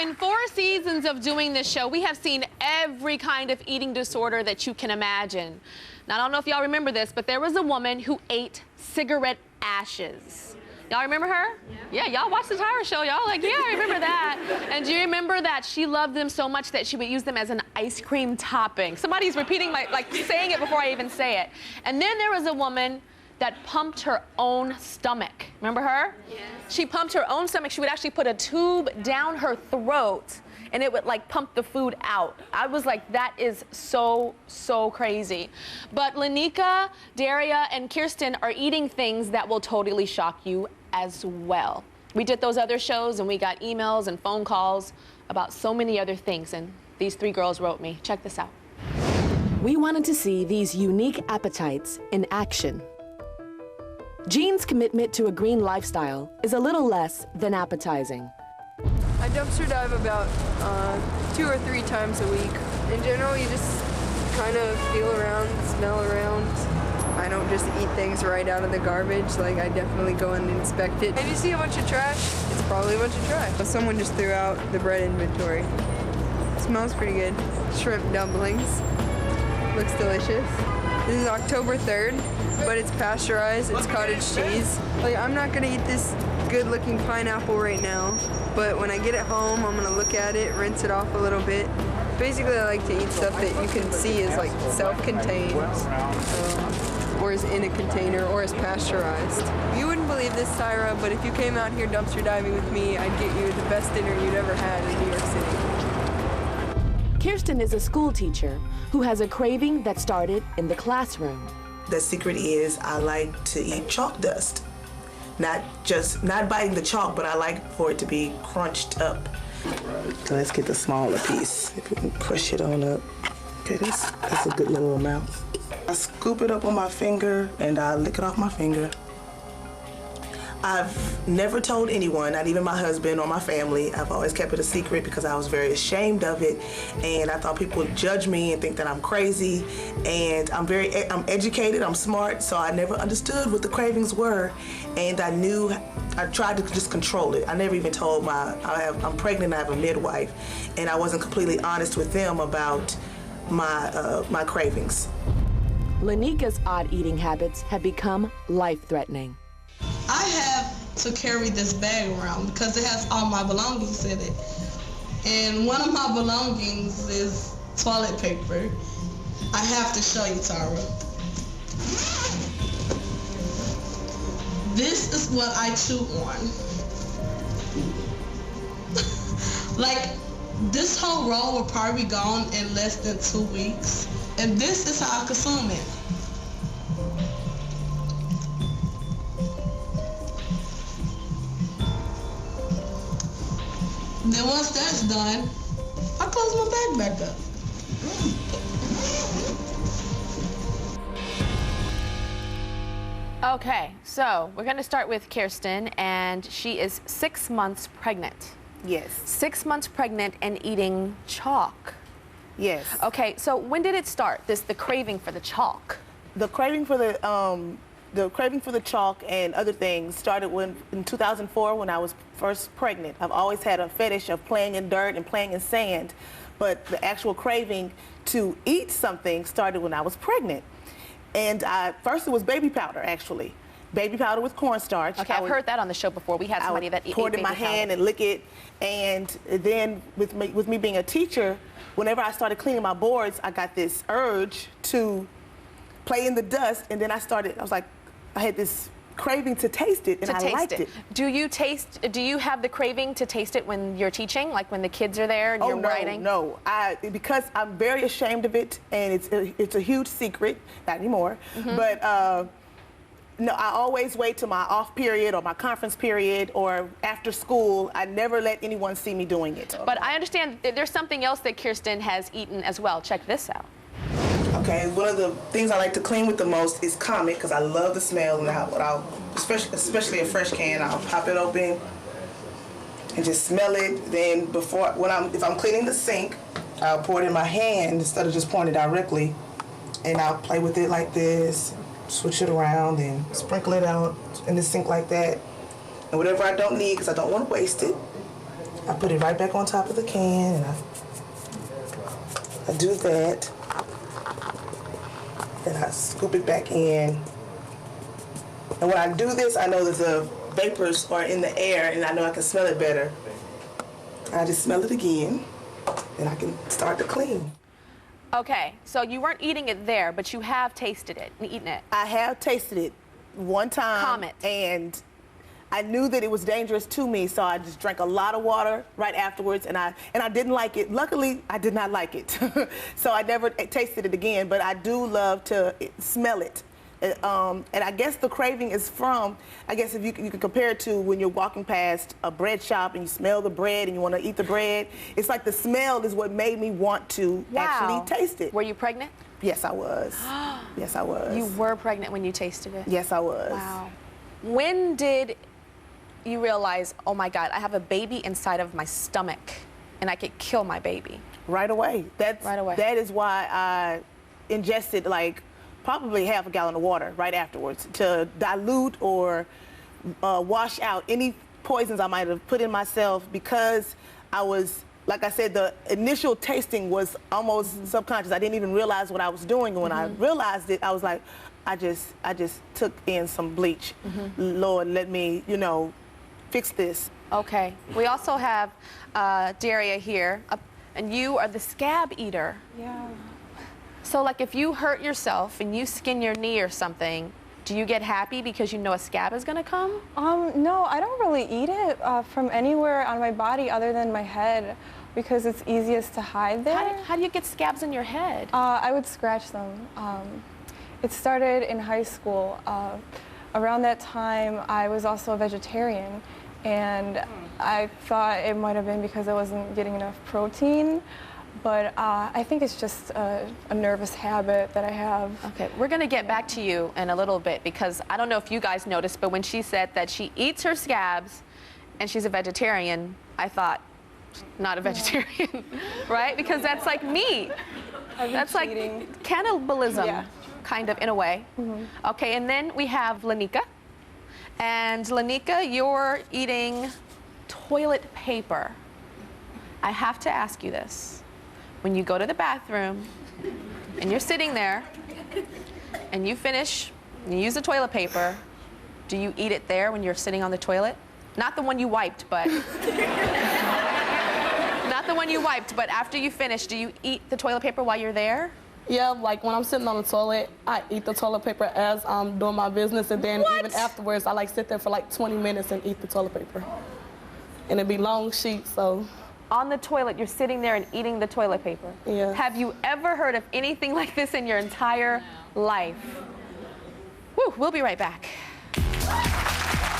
in 4 seasons of doing this show, we have seen every kind of eating disorder that you can imagine. Now, I don't know if y'all remember this, but there was a woman who ate cigarette ashes. Y'all remember her? Yeah, y'all watched the Tyra show. Y'all like, yeah, I remember that. And do you remember that she loved them so much that she would use them as an ice cream topping? Somebody's repeating saying it before I even say it. And then there was a woman that pumped her own stomach. Remember her? Yes. She pumped her own stomach. She would actually put a tube down her throat and it would like pump the food out. I was like, that is so, so crazy. But Lanika, Daria, and Kirsten are eating things that will totally shock you as well. We did those other shows and we got emails and phone calls about so many other things, and these 3 girls wrote me. Check this out. We wanted to see these unique appetites in action. Jean's commitment to a green lifestyle is a little less than appetizing. I dumpster dive about 2 or 3 times a week. In general, you just kind of feel around, smell around. I don't just eat things right out of the garbage. Like, I definitely go and inspect it. If you see a bunch of trash, it's probably a bunch of trash. Someone just threw out the bread inventory. Smells pretty good. Shrimp dumplings. Looks delicious. This is October 3rd, but it's pasteurized. It's cottage cheese. Like, I'm not gonna eat this good-looking pineapple right now, but when I get it home, I'm gonna look at it, rinse it off a little bit. Basically, I like to eat stuff that you can see is like self-contained, or is in a container, or is pasteurized. You wouldn't believe this, Tyra, but if you came out here dumpster diving with me, I'd get you the best dinner you'd ever had in New York City. Kirsten is a school teacher who has a craving that started in the classroom. The secret is I like to eat chalk dust. Not biting the chalk, but I like for it to be crunched up. So let's get the smaller piece. If we can push it on up. Okay, that's a good little amount. I scoop it up on my finger and I lick it off my finger. I've never told anyone, not even my husband or my family. I've always kept it a secret because I was very ashamed of it, and I thought people would judge me and think that I'm crazy. And I'm educated, I'm smart, so I never understood what the cravings were, and I tried to just control it. I never even told I'm pregnant, I have a midwife, and I wasn't completely honest with them about my cravings. Lanika's odd eating habits have become life-threatening. I have to carry this bag around because it has all my belongings in it. And one of my belongings is toilet paper. I have to show you, Tyra. This is what I chew on. Like, this whole roll will probably be gone in less than 2 weeks. And this is how I consume it. Then once that's done, I close my bag back up. Okay, so we're gonna start with Kirsten, and she is 6 months pregnant. Yes. 6 months pregnant and eating chalk. Yes. Okay, so when did it start, the craving for the chalk? The craving for the chalk and other things started in 2004 when I was first pregnant. I've always had a fetish of playing in dirt and playing in sand, but the actual craving to eat something started when I was pregnant. And first it was baby powder, actually. Baby powder with cornstarch. Okay, I've heard that on the show before. We had somebody that ate poured it in my hand and lick it. And then with me being a teacher, whenever I started cleaning my boards, I got this urge to play in the dust, and then I had this craving to taste it, and I liked it. Do you have the craving to taste it when you're teaching, like when the kids are there and you're writing? No, because I'm very ashamed of it, and it's a huge secret, not anymore, but no, I always wait till my off period or my conference period or after school. I never let anyone see me doing it. But I understand there's something else that Kirsten has eaten as well. Check this out. Okay, one of the things I like to clean with the most is Comet, because I love the smell, and especially a fresh can, I'll pop it open and just smell it. Then if I'm cleaning the sink, I'll pour it in my hand instead of just pouring it directly, and I'll play with it like this, switch it around, and sprinkle it out in the sink like that. And whatever I don't need, because I don't want to waste it, I put it right back on top of the can, and I do that. Then I scoop it back in. And when I do this, I know that the vapors are in the air, and I know I can smell it better. I just smell it again, and I can start to clean. Okay, so you weren't eating it there, but you have tasted it and eaten it. I have tasted it one time. Comment. And I knew that it was dangerous to me, so I just drank a lot of water right afterwards, and I didn't like it. Luckily, I did not like it, so I never tasted it again. But I do love to smell it, and I guess the craving is from. I guess if you can compare it to when you're walking past a bread shop and you smell the bread and you want to eat the bread. It's like the smell is what made me want to actually taste it. Were you pregnant? Yes, I was. Yes, I was. You were pregnant when you tasted it? Yes, I was. Wow. When did you realize, oh my God, I have a baby inside of my stomach and I could kill my baby? Right away. Right away. That is why I ingested like probably half a gallon of water right afterwards to dilute or wash out any poisons I might have put in myself, because I was, like I said, the initial tasting was almost subconscious. I didn't even realize what I was doing. And when I realized it, I was like, I just took in some bleach. Lord, let me, you know, fix this. Okay. We also have Daria here, and you are the scab eater. Yeah. So, like, if you hurt yourself and you skin your knee or something, do you get happy because you know a scab is gonna come? No, I don't really eat it from anywhere on my body other than my head, because it's easiest to hide there. How do you get scabs in your head? I would scratch them. It started in high school. Around that time, I was also a vegetarian, and I thought it might have been because I wasn't getting enough protein. But I think it's just a nervous habit that I have. Okay, we're gonna get back to you in a little bit, because I don't know if you guys noticed, but when she said that she eats her scabs and she's a vegetarian, I thought, not a vegetarian, right? Because that's like meat. That's like cannibalism, kind of, in a way. Okay, and then we have Lanika. And Lanika, you're eating toilet paper. I have to ask you this. When you go to the bathroom and you're sitting there and you finish, you use the toilet paper, do you eat it there when you're sitting on the toilet? Not the one you wiped, but not the one you wiped, but after you finish, do you eat the toilet paper while you're there? Yeah, like when I'm sitting on the toilet, I eat the toilet paper as I'm doing my business, and then even afterwards, I like sit there for like 20 minutes and eat the toilet paper. And it'd be long sheets, so. On the toilet, you're sitting there and eating the toilet paper. Yeah. Have you ever heard of anything like this in your entire life? Whew, we'll be right back.